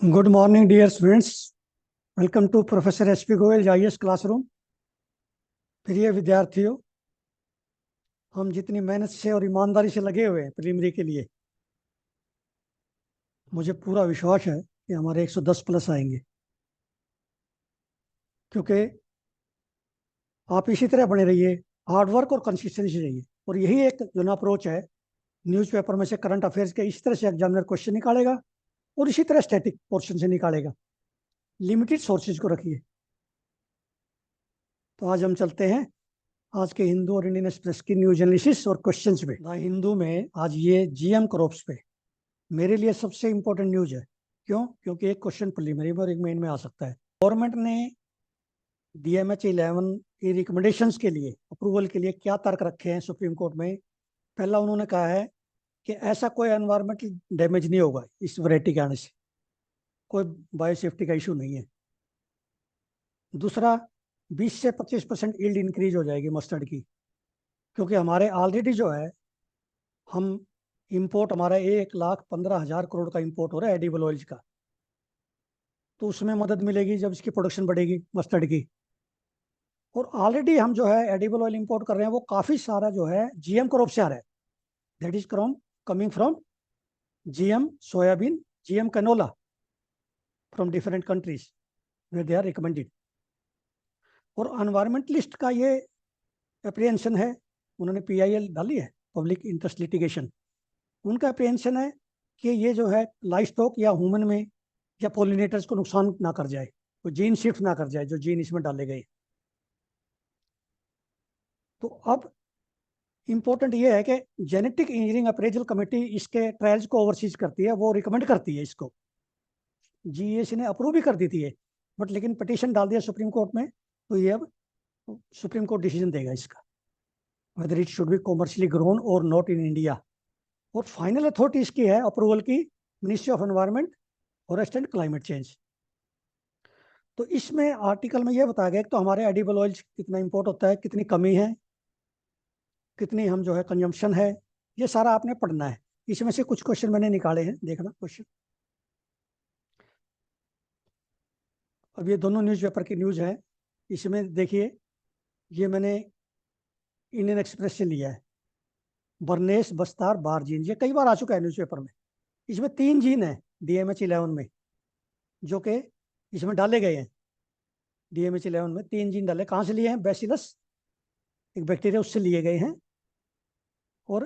Good morning dear students. Welcome to professor H P Goyal IAS classroom. प्रिय विद्यार्थियों, हम जितनी मेहनत से और ईमानदारी से लगे हुए हैं प्रीलिमिनरी के लिए, मुझे पूरा विश्वास है कि हमारे 110 प्लस आएंगे, क्योंकि आप इसी तरह बने रहिए, हार्ड वर्क और कंसिस्टेंसी रहिए। और यही एक जो ना अप्रोच है, न्यूज़पेपर में से करंट अफेयर्स के इस तरह से एग्जामिनर क्वेश्चन निकालेगा और इसी तरह स्टैटिक पोर्शन से निकालेगा। लिमिटेड सोर्सेज को रखिए। तो आज हम चलते हैं आज के हिंदू और इंडियन एक्सप्रेस की न्यूज एनालिसिस और क्वेश्चंस पे। द हिंदू में आज ये जीएम क्रॉप्स पे मेरे लिए सबसे इंपॉर्टेंट न्यूज है। क्यों? क्योंकि एक क्वेश्चन प्रीलिमिनरी में और एक मेन में आ सकता है। गवर्नमेंट ने DMH-11 की रिकमेंडेशंस के लिए, अप्रूवल के लिए क्या तर्क रखे हैं सुप्रीम कोर्ट में। पहला, उन्होंने कहा है कि ऐसा कोई एनवायरमेंटल डैमेज नहीं होगा इस वैरायटी के आने से, कोई बायोसेफ्टी का इशू नहीं है। दूसरा, 20 से 25% यील्ड इंक्रीज हो जाएगी मस्टर्ड की, क्योंकि हमारे ऑलरेडी जो है हम इंपोर्ट, हमारा 1,15,000 करोड़ का इंपोर्ट हो रहा है एडिबल ऑयल्स का। तो उसमें मदद मिलेगी जब इसकी प्रोडक्शन बढ़ेगी मस्टर्ड की। और ऑलरेडी हम जो है एडिबल ऑयल इंपोर्ट कर रहे हैं, वो काफ़ी सारा जो है जीएम क्रॉप से आ रहा है। That is coming from GM soybean, GM canola from different countries where they are recommended. और एनवायरमेंटलिस्ट का ये अप्रिहेंशन है, उन्होंने PIL डाली है, पब्लिक इंटरेस्ट लिटिगेशन। उनका अप्रिहेंशन है कि ये जो है लाइफ स्टॉक या ह्यूमन में या पोलिनेटर्स को नुकसान ना कर जाए, तो जीन शिफ्ट ना कर जाए जो जीन इसमें डाले गए। तो अब इंपॉर्टेंट ये है कि जेनेटिक इंजीनियरिंग अप्रेजल कमेटी इसके ट्रायल्स को ओवरसीज करती है, वो रिकमेंड करती है इसको। GEC ने अप्रूव भी कर दी थी ये, बट लेकिन पिटीशन डाल दिया सुप्रीम कोर्ट में, तो ये अब सुप्रीम कोर्ट डिसीजन देगा इसका, whether it should be commercially grown और नॉट इन इंडिया। और फाइनल अथॉरिटी इसकी है अप्रूवल की, ministry of environment, forest and climate change. तो इसमें आर्टिकल में यह बताया गया कि तो हमारे एडिबल ऑयल्स कितना इंपोर्ट होता है, कितनी कमी है, कितनी हम जो है कंजम्पशन है, ये सारा आपने पढ़ना है। इसमें से कुछ क्वेश्चन मैंने निकाले हैं, देखना क्वेश्चन। अब ये दोनों न्यूज़पेपर की न्यूज़ है। इसमें देखिए, ये मैंने इंडियन एक्सप्रेस से लिया है। बर्नेस बस्तार बार जीन, ये कई बार आ चुका है न्यूज़पेपर में। इसमें 3 जीन है DMH-11 में, जो कि इसमें डाले गए हैं। DMH-11 में 3 जीन डाले, कहाँ से लिए हैं? बैसिलस, एक बैक्टीरिया, उससे लिए गए हैं। और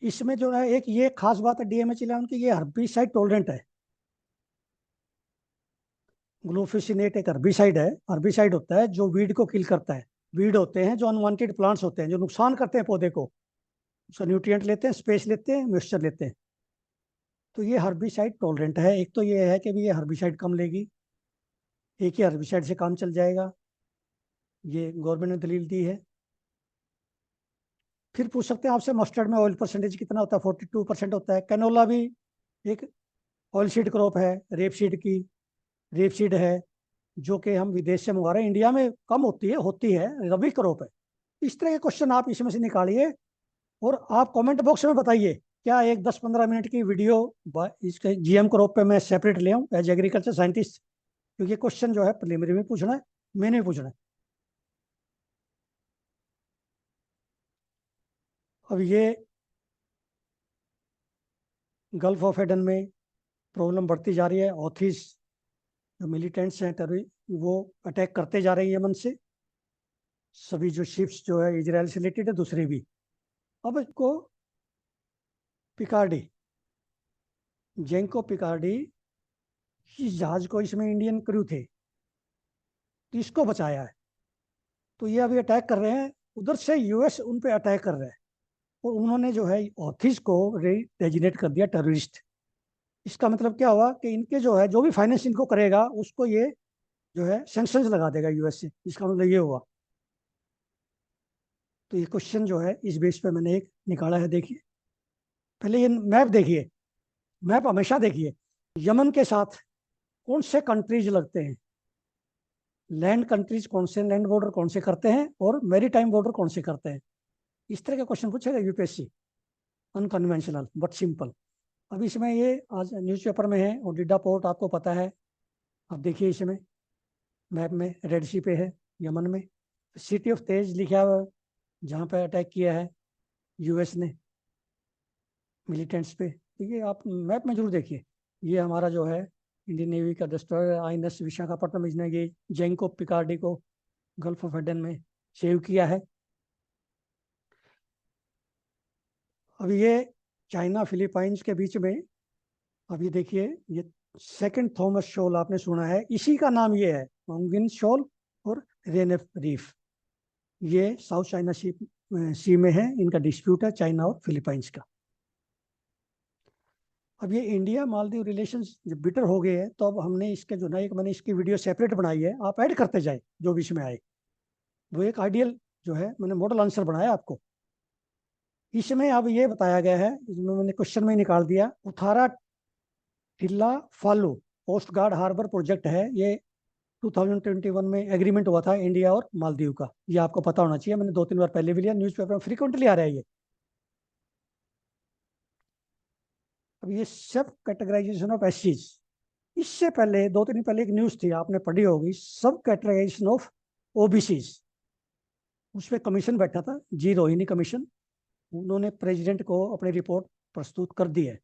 इसमें जो है एक ये खास बात है DMH-11 की, ये हर्बिसाइड टॉलरेंट है। ग्लूफोसिनेट एक हर्बिसाइड है। हर्बिसाइड होता है जो वीड को किल करता है। वीड होते हैं जो अनवांटेड प्लांट्स होते हैं, जो नुकसान करते हैं पौधे को, उसका न्यूट्रिएंट लेते हैं, स्पेस लेते हैं, मॉइस्चर लेते हैं। तो ये हर्बिसाइड टॉलरेंट है। एक तो ये है कि भी ये हर्बिसाइड कम लेगी, एक ही हर्बिसाइड से काम चल जाएगा, ये गवर्नमेंट ने दलील दी है। फिर पूछ सकते हैं आपसे, मस्टर्ड में ऑयल परसेंटेज कितना होता है? 42% होता है। कैनोला भी एक ऑयल सीड क्रॉप है, रेप सीड है, जो कि हम विदेश से मंगा रहे हैं। इंडिया में कम होती है, रबी क्रॉप है। इस तरह के क्वेश्चन आप इसमें से निकालिए और आप कमेंट बॉक्स में बताइए, क्या एक 10-15 मिनट की वीडियो इसके GM क्रॉप पे मैं सेपरेट ले आऊँ एज एग्रीकल्चर साइंटिस्ट, क्योंकि क्वेश्चन जो है प्रीलिमिनरी में पूछना है, मैंने भी पूछना है। अब ये गल्फ ऑफ एडन में प्रॉब्लम बढ़ती जा रही है। हौथीज जो मिलिटेंट्स हैं, वो अटैक करते जा रहे हैं यमन से। सभी जो शिप्स जो है इजराइल से रिलेटेड है, दूसरे भी। अब इसको पिकार्डी, जेंको पिकार्डी, इस जहाज को, इसमें इंडियन क्रू थे, तो इसको बचाया है। तो ये अभी अटैक कर रहे हैं, उधर से US उन पे अटैक कर रहा है, और उन्होंने जो है हौथीज को डेजिनेट कर दिया टेररिस्ट। इसका मतलब क्या हुआ कि इनके जो है, जो भी फाइनेंस इनको करेगा उसको ये जो है सैंक्शंस लगा देगा US से। इसका मतलब ये हुआ। तो ये क्वेश्चन जो है इस बेस पे मैंने एक निकाला है। देखिए, पहले ये मैप देखिए। मैप हमेशा देखिए, यमन के साथ कौन से कंट्रीज लगते हैं, लैंड कंट्रीज कौन से, लैंड बॉर्डर कौन से करते हैं, और मेरी टाइम बॉर्डर कौन से करते हैं। इस तरह का क्वेश्चन पूछेगा UPSC, अनकन्वेंशनल बट सिंपल। अब इसमें ये आज न्यूज़पेपर में है, ओडिडा पोर्ट आपको पता है। अब देखिए इसमें मैप में रेड सी पे है, यमन में। सिटी ऑफ तेज लिखा हुआ है, जहाँ पे अटैक किया है यूएस ने मिलिटेंट्स पे। तो ये आप मैप में जरूर देखिए। ये हमारा जो है इंडियन नेवी का डिस्ट्रॉयर आईएनएस विशाखापट्टनम, इसने ये जेंको पिकार्डी को गल्फ ऑफ एडन में सेव किया है। अब ये चाइना फिलीपाइंस के बीच में, अब ये देखिए, ये सेकंड थॉमस शोल आपने सुना है, इसी का नाम ये है, मोंगिन शोल और रेनेफ रीफ। ये साउथ चाइना सी में है, इनका डिस्प्यूट है चाइना और फिलीपाइंस का। अब ये इंडिया मालदीव रिलेशंस जब बिटर हो गए हैं, तो अब हमने इसके जो ना, एक मैंने इसकी वीडियो सेपरेट बनाई है, आप ऐड करते जाए जो बीच में आए। वो एक आइडियल जो है मैंने मॉडल आंसर बनाया आपको। इसमें अब ये बताया गया है, इसमें मैंने क्वेश्चन में निकाल दिया, उथारा टिल्ला फालू कोस्ट गार्ड हार्बर प्रोजेक्ट है। ये 2021 में एग्रीमेंट हुआ था इंडिया और मालदीव का। ये आपको पता होना चाहिए, मैंने 2-3 बार पहले भी लिया, न्यूज़पेपर में फ्रीक्वेंटली आ रहा है ये। अब ये सब कैटेगराइजेशन ऑफ एससीज, इससे पहले 2-3 दिन पहले एक न्यूज़ थी, आपने पढ़ी होगी, सब कैटेगराइजेशन ऑफ ओबीसीज। उस पर कमीशन बैठा था, जी रोहिणी कमीशन। उन्होंने प्रेसिडेंट को अपनी रिपोर्ट प्रस्तुत कर दी है,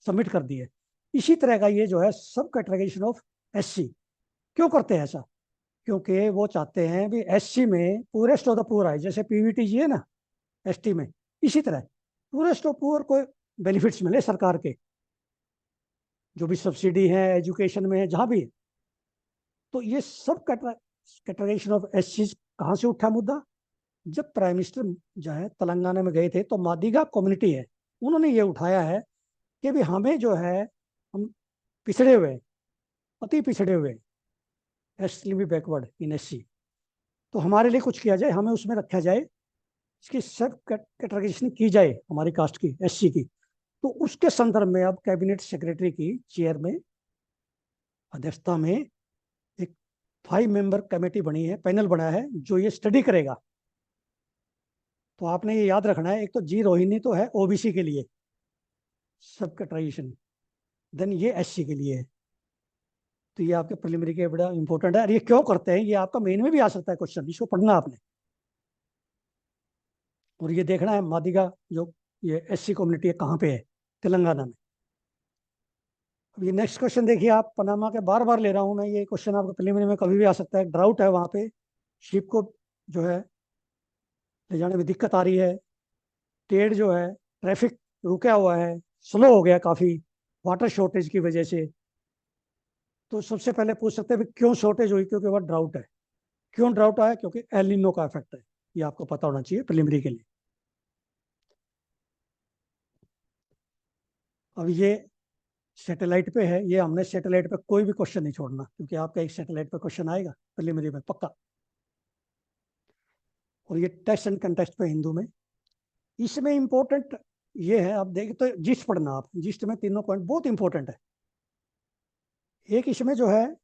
सबमिट कर दी है। इसी तरह का ये जो है सब कैटेगराइजेशन ऑफ एससी। क्यों करते हैं ऐसा? क्योंकि वो चाहते हैं भी एससी में पूरेस्ट ऑफ द पुअर आए, जैसे पीवीटी जी है ना एसटी में, इसी तरह पूरेस्ट ऑफ पुअर को बेनिफिट्स मिले सरकार के, जो भी सब्सिडी है एजुकेशन में है जहाँ भी है। तो ये सब कैटेगराइजेशन ऑफ एससी कहाँ से उठा मुद्दा? जब प्राइम मिनिस्टर जो है तेलंगाना में गए थे, तो मादिगा कम्युनिटी है, उन्होंने ये उठाया है कि भी हमें जो है, हम पिछड़े हुए, अति पिछड़े हुए, एक्सट्रीमली बैकवर्ड इन एससी, तो हमारे लिए कुछ किया जाए, हमें उसमें रखा जाए, इसकी सब कैटेगराइजेशन की जाए हमारी कास्ट की, एससी की। तो उसके संदर्भ में अब कैबिनेट सेक्रेटरी की चेयर में, अध्यक्षता में, एक 5 मेंबर कमेटी बनी है, पैनल बना है जो ये स्टडी करेगा। तो आपने ये याद रखना है, एक तो जी रोहिणी तो है ओबीसी के लिए सब कैटेगराइजेशन, देन ये एससी के लिए है। तो ये आपके प्रिलिमिनरी के बड़ा इंपॉर्टेंट है। और ये क्यों करते हैं, ये आपका मेन में भी आ सकता है क्वेश्चन, इसको पढ़ना आपने। और ये देखना है मादिगा जो ये एससी कम्युनिटी है कहाँ पे है, तेलंगाना में। अब ये नेक्स्ट क्वेश्चन देखिए, आप पनामा के बार बार ले रहा हूँ मैं, ये क्वेश्चन आपके प्रिलिमिनरी में कभी भी आ सकता है। ड्राउट है वहाँ पे, शिप को जो है ले जाने में दिक्कत आ रही है, ट्रेड जो है, ट्रैफिक रुका हुआ है, स्लो हो गया काफ़ी वाटर शॉर्टेज की वजह से। तो सबसे पहले पूछ सकते हैं क्यों शॉर्टेज हुई? क्योंकि वह ड्राउट है। क्यों ड्राउट आया? क्योंकि एल नीनो का इफेक्ट है। ये आपको पता होना चाहिए प्रिलिमिनरी के लिए। अब ये सैटेलाइट पे है, ये हमने सैटेलाइट पे कोई भी क्वेश्चन नहीं छोड़ना, क्योंकि आपका एक सैटेलाइट पे क्वेश्चन आएगा प्रिलिमिनरी में पक्का। और ये टेस्ट एंड कंटेस्ट पे हिंदू में, इसमें इंपॉर्टेंट ये है, आप देखें तो जिस्ट पढ़ना, आप जिस्ट में तीनों पॉइंट बहुत इंपॉर्टेंट है। एक इसमें जो है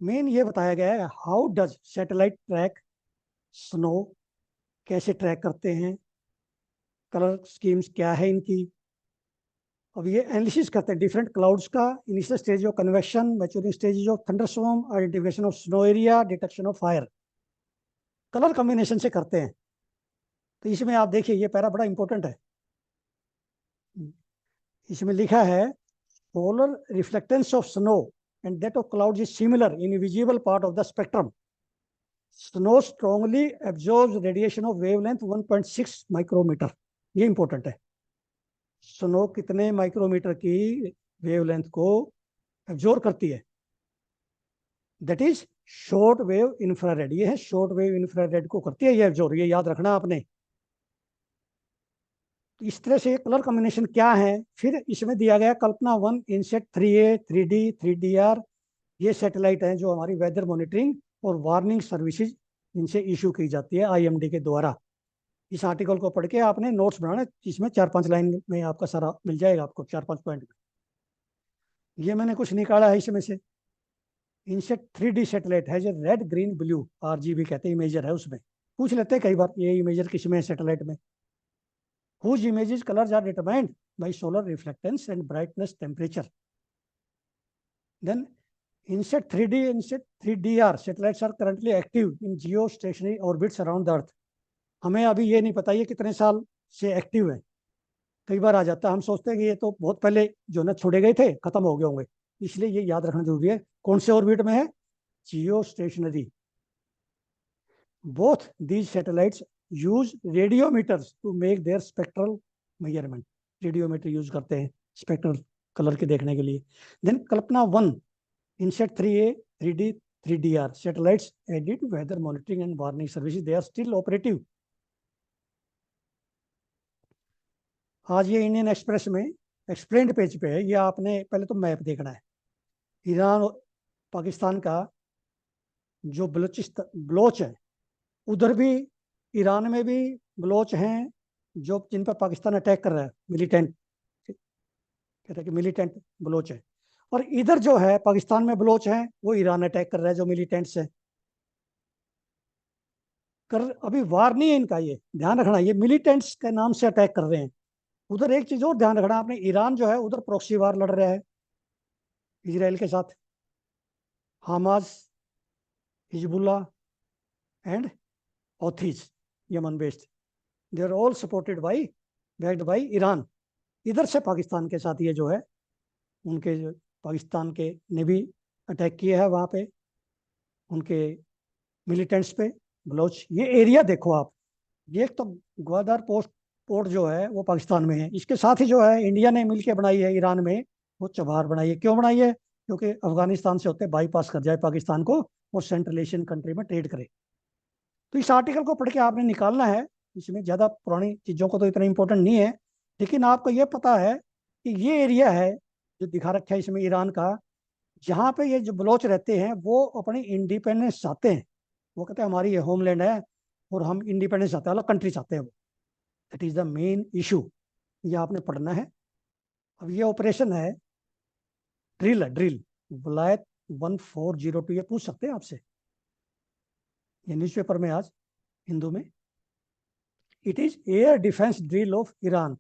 मेन ये बताया गया है, how does satellite track snow, कैसे ट्रैक करते हैं, कलर स्कीम्स क्या है इनकी। अब ये एनालिसिस करते हैं डिफरेंट क्लाउड्स का, initial stage of convection, maturing stage of thunderstorm, identification of snow area, detection of fire, colour combination से करते हैं। तो इसमें आप देखिए ये पैरा बड़ा इंपॉर्टेंट है। इसमें लिखा है solar reflectance of snow and that of clouds is similar in visible part of the spectrum. Snow strongly absorbs radiation of wavelength 1.6 micrometre. ये इंपॉर्टेंट है, स्नो कितने माइक्रोमीटर की वेवलेंथ को एब्जॉर्ब करती है, that is short wave infrared. ये है short wave infrared को करती है ये एब्जॉर्ब, ये याद रखना आपने। तो इस तरह से कलर कॉम्बिनेशन क्या है। फिर इसमें दिया गया कल्पना 1, इनसेट 3A, 3D, 3DR, ये सैटेलाइट हैं जो हमारी वेदर मॉनिटरिंग और वार्निंग सर्विसेज इनसे इशू की जाती है आईएमडी के द्वारा। इस आर्टिकल को पढ़ के आपने नोट्स बनाना, इसमें 4-5 लाइन में आपका सारा मिल जाएगा, आपको 4-5 पॉइंट में। ये मैंने कुछ निकाला है इसमें से। इनसेट 3D सैटेलाइट है जो रेड ग्रीन ब्लू RGB कहते हैं इमेजर है, उसमें पूछ लेते हैं कई बार ये इमेजर किस में है सैटेलाइट में। Whose images colours are determined by solar reflectance and brightness temperature. Then INSET 3D, INSET 3DR satellites are currently active in geostationary orbits around the Earth. हमें अभी ये नहीं पता ये कितने साल से एक्टिव है। कई बार आ जाता है, हम सोचते हैं कि ये तो बहुत पहले जो ना छोड़े गए थे, खत्म हो गए होंगे, इसलिए ये याद रखना जरूरी है। कौन से ऑर्बिट में है? Geostationary. Both these satellites use radiometers to make their spectral measurement. Radiometer use करते हैं स्पेक्ट्रल कलर के देखने के लिए। Then Kalpana 1, INSET 3A, 3D, 3DR satellites added weather monitoring and warning services. They are still operative. आज ये Indian express में explained page पे है। ये आपने पहले तो मैप देखना है। ईरान पाकिस्तान का जो बलोच है, उधर भी ईरान में भी बलोच हैं जो जिन पर पाकिस्तान अटैक कर रहा है, मिलिटेंट, कहते हैं कि मिलिटेंट बलोच है। और इधर जो है पाकिस्तान में बलोच हैं, वो ईरान अटैक कर रहा है जो मिलिटेंट्स है। अभी वार नहीं है इनका, ये ध्यान रखना, ये मिलिटेंट्स के नाम से अटैक कर रहे हैं। उधर एक चीज और ध्यान रखना आपने, ईरान जो है उधर प्रॉक्सी वार लड़ रहा है इजराइल के साथ। Hamas, Hezbollah and Houthis, Yemen based, they are all supported by, backed by Iran. इधर से पाकिस्तान के साथ ये जो है उनके पाकिस्तान के ने भी अटैक किया है वहाँ पे उनके मिलिटेंट्स पे, बलोच। ये एरिया देखो आप, ये तो ग्वादर पोर्ट जो है वो पाकिस्तान में है। इसके साथ ही जो है इंडिया ने मिलकर बनाई है ईरान में, वो चबहार बनाई है। क्यों बनाई है? क्योंकि अफगानिस्तान से होते बाईपास कर जाए पाकिस्तान को और सेंट्रल एशियन कंट्री में ट्रेड करे। तो इस आर्टिकल को पढ़ के आपने निकालना है। इसमें ज़्यादा पुरानी चीज़ों को तो इतना इंपॉर्टेंट नहीं है, लेकिन आपको ये पता है कि ये एरिया है जो दिखा रखा है इसमें ईरान का, जहाँ पे ये जो बलोच रहते हैं वो अपनी इंडिपेंडेंस चाहते हैं। वो कहते हैं हमारी ये होमलैंड है और हम इंडिपेंडेंस चाहते हैं, अलग कंट्री चाहते हैं वो। That is the main issue, ये आपने पढ़ना है। अब ये ऑपरेशन है, ड्रिल है, ड्रिल विलायत 1402, ये पूछ सकते हैं आपसे, ये न्यूज़पेपर में आज हिंदू में। It is air defence drill of Iran.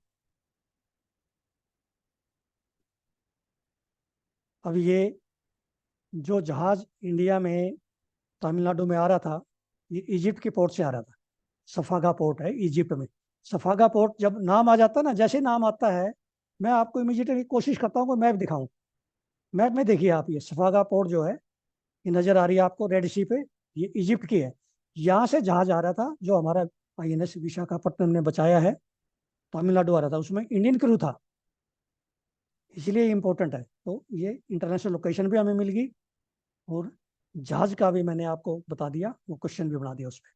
अब ये जो जहाज इंडिया में तमिलनाडु में आ रहा था, ये इजिप्ट के पोर्ट से आ रहा था। सफागा पोर्ट है इजिप्ट में। सफागा पोर्ट जब नाम आ जाता है ना, जैसे नाम आता है, मैं आपको इमीडिएटली कोशिश करता हूँ कि मैप दिखाऊं। मैप में देखिए आप, ये सफागा पोर्ट जो है ये नजर आ रही है आपको रेड सी पे, ये इजिप्ट की है। यहाँ से जहाज आ रहा था जो हमारा INS विशाखापट्टनम ने बचाया है, तमिलनाडु आ रहा था, उसमें इंडियन क्रू था, इसलिए इंपॉर्टेंट है। तो ये इंटरनेशनल लोकेशन भी हमें मिल गई और जहाज का भी मैंने आपको बता दिया, वो क्वेश्चन भी बना दिया उस पर।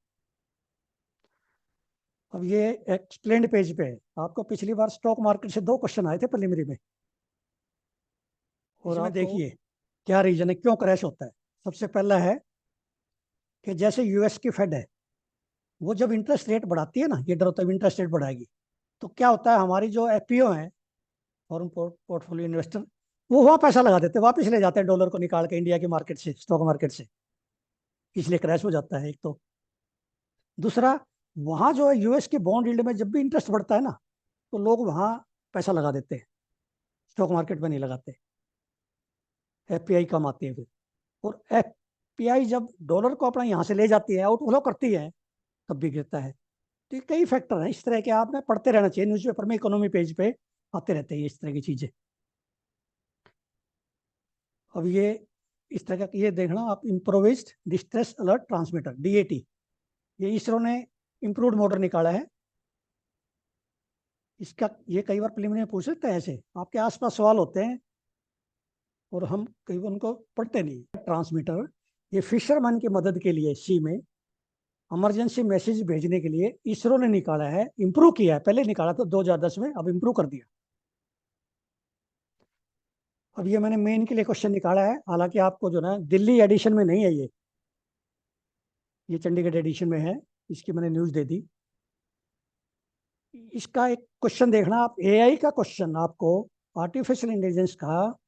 अब ये एक्सप्लेन्ड पेज पे है। आपको पिछली बार स्टॉक मार्केट से 2 क्वेश्चन आए थे प्रीलिमिनरी में, और इसमें देखिए क्या रीजन है क्यों क्रैश होता है। सबसे पहला है कि जैसे US की फेड है, वो जब इंटरेस्ट रेट बढ़ाती है ना, ये डर होता है इंटरेस्ट रेट बढ़ाएगी, तो क्या होता है हमारी जो FPO है, फॉरेन पोर्टफोलियो इन्वेस्टर, वो वहाँ पैसा लगा देते हैं, वापस ले जाते हैं डॉलर को निकाल के इंडिया की मार्केट से, स्टॉक मार्केट से, इसलिए क्रैश हो जाता है एक तो। दूसरा, वहाँ जो है US के बॉन्ड यील्ड में जब भी इंटरेस्ट बढ़ता है ना, तो लोग वहाँ पैसा लगा देते हैं, स्टॉक मार्केट में नहीं लगाते, FPI कम आती है फिर। और FPI जब डॉलर को अपना यहाँ से ले जाती है, आउटफ्लो करती है, तब भी गिरता है। तो ये कई फैक्टर हैं इस तरह के, आपने पढ़ते रहना चाहिए, न्यूज़पेपर में इकोनॉमी पेज पे आते रहते हैं इस तरह की चीज़ें। अब ये इस तरह का ये देखना आप, improvised distress alert transmitter, DAT, ये इसरो ने इम्प्रूव्ड मॉडल निकाला है। इसका ये कई बार प्रीलिमिनरी में पूछ सकते हैं, ऐसे आपके आसपास सवाल होते हैं और हम कई बार उनको पढ़ते नहीं। ट्रांसमीटर ये फिशरमैन की मदद के लिए सी में इमरजेंसी मैसेज भेजने के लिए इसरो ने निकाला है, इंप्रूव किया है। पहले निकाला था 2010 में, अब इंप्रूव कर दिया। अब ये मैंने मेन के लिए क्वेश्चन निकाला है, हालांकि आपको जो ना दिल्ली एडिशन में नहीं है, ये चंडीगढ़ एडिशन में है, इसकी मैंने न्यूज़ दे दी। इसका एक क्वेश्चन देखना आप, AI का क्वेश्चन आपको, आर्टिफिशियल इंटेलिजेंस का,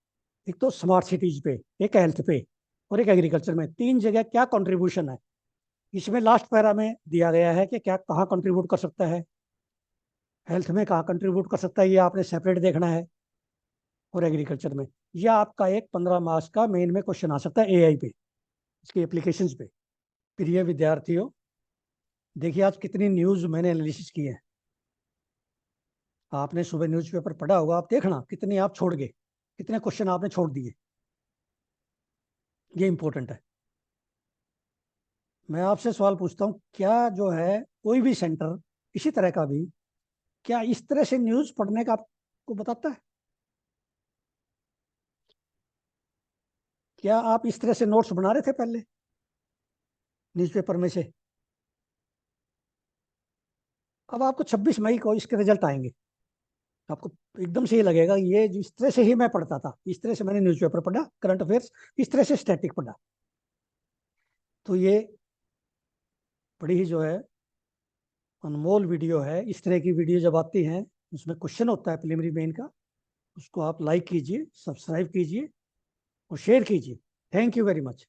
एक तो स्मार्ट सिटीज पे, एक हेल्थ पे और एक एग्रीकल्चर में, 3 जगह क्या कंट्रीब्यूशन है। इसमें लास्ट पैरा में दिया गया है कि क्या कहाँ कंट्रीब्यूट कर सकता है। हेल्थ में कहाँ कंट्रीब्यूट कर सकता है ये आपने सेपरेट देखना है, और एग्रीकल्चर में, या आपका एक 15 मार्क्स का मेन में क्वेश्चन आ सकता है एआई पे, इसकी एप्लीकेशंस पे। प्रिय विद्यार्थियों, देखिए आज कितनी न्यूज़ मैंने एनालिसिस की है। आपने सुबह न्यूज़पेपर पढ़ा होगा, आप देखना कितने आप छोड़ गए, कितने क्वेश्चन आपने छोड़ दिए, ये इंपॉर्टेंट है। मैं आपसे सवाल पूछता हूँ, क्या जो है कोई भी सेंटर इसी तरह का भी, क्या इस तरह से न्यूज़ पढ़ने का आपको बताता है? क्या आप इस तरह से नोट्स बना रहे थे पहले न्यूज़पेपर में से? अब आपको 26 मई को इसके रिजल्ट आएंगे, आपको एकदम से ये लगेगा ये जिस तरह से ही मैं पढ़ता था, इस तरह से मैंने न्यूज़पेपर पढ़ा, करंट अफेयर्स इस तरह से स्टैटिक पढ़ा। तो ये बड़ी ही जो है अनमोल वीडियो है। इस तरह की वीडियो जब आती हैं, उसमें क्वेश्चन होता है प्रीलिमिनरी मेन का, उसको आप लाइक कीजिए, सब्सक्राइब कीजिए और शेयर कीजिए। Thank you very much.